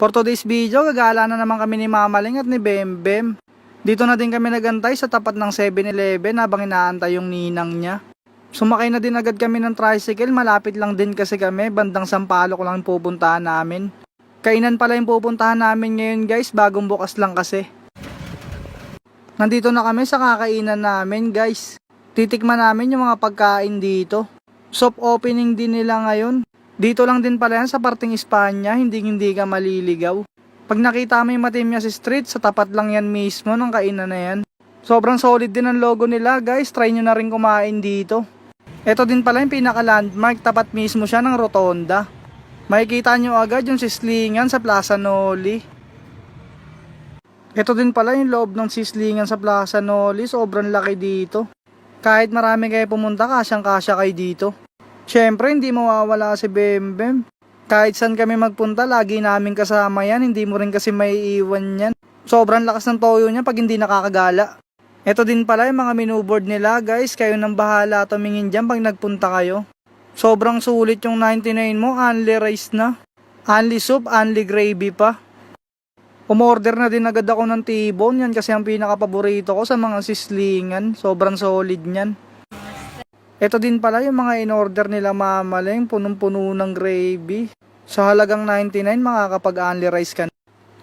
For today's video, gagala na naman kami ni Mamaling at ni Bembem. Dito na din kami nagantay sa tapat ng 7-Eleven habang inaantay yung ninang niya. Sumakay na din agad kami ng tricycle, malapit lang din kasi kami, bandang Sampaloc lang pupuntahan namin. Kainan pala yung pupuntahan namin ngayon guys, bagong bukas lang kasi. Nandito na kami sa kakainan namin guys. Titikman namin yung mga pagkain dito. Soft opening din nila ngayon. Dito lang din pala yan sa parting Espanya, hindi ka maliligaw. Pag nakita mo yung Matimyas Street, sa tapat lang yan mismo ng kainan na yan. Sobrang solid din ang logo nila guys, try nyo na rin kumain dito. Ito din pala yung pinaka landmark, tapat mismo siya ng rotonda. Makikita nyo agad yung sislingan sa Plaza Noli. Ito din pala yung loob ng sislingan sa Plaza Noli, sobrang laki dito. Kahit marami kayo pumunta, kasyang-kasya kayo dito. Syempre, hindi mawawala si Bembem. Kahit saan kami magpunta, lagi namin kasama yan. Hindi mo rin kasi maiiwan yan. Sobrang lakas ng toyo niya pag hindi nakakagala. Ito din pala yung mga menu board nila guys. Kayo nang bahala tumingin dyan pag nagpunta kayo. Sobrang sulit yung 99 mo. Only rice na. Only soup, only gravy pa. Umorder na din agad ako ng T-bone. Yan kasi ang pinaka-paborito ko sa mga sislingan. Sobrang solid niyan. Ito din pala yung mga in-order nila Mamaling, punong-puno ng gravy. Sa halagang 99, makakapag-only rice ka na.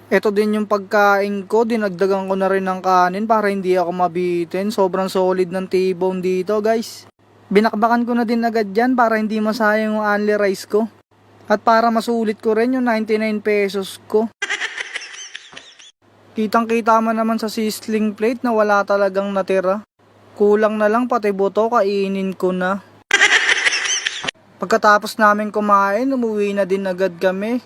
Ito din yung pagkain ko, dinagdagan ko na rin ng kanin para hindi ako mabitin. Sobrang solid ng T-bone dito guys. Binakbakan ko na din agad yan para hindi masayang yung only rice ko. At para masulit ko rin yung 99 pesos ko. Kitang-kita mo naman sa sizzling plate na wala talagang natira. Kulang na lang pati buto, kainin ko na. Pagkatapos namin kumain, umuwi na din agad kami.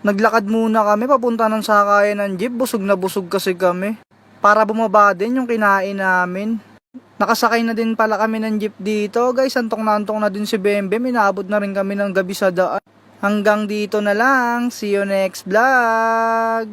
Naglakad muna kami papunta ng sakayan ng jeep, busog na busog kasi kami. Para bumaba din yung kinain namin. Nakasakay na din pala kami ng jeep dito. Guys, antong na din si Bembem, inaabot na rin kami ng gabi sa daan. Hanggang dito na lang, see you next vlog!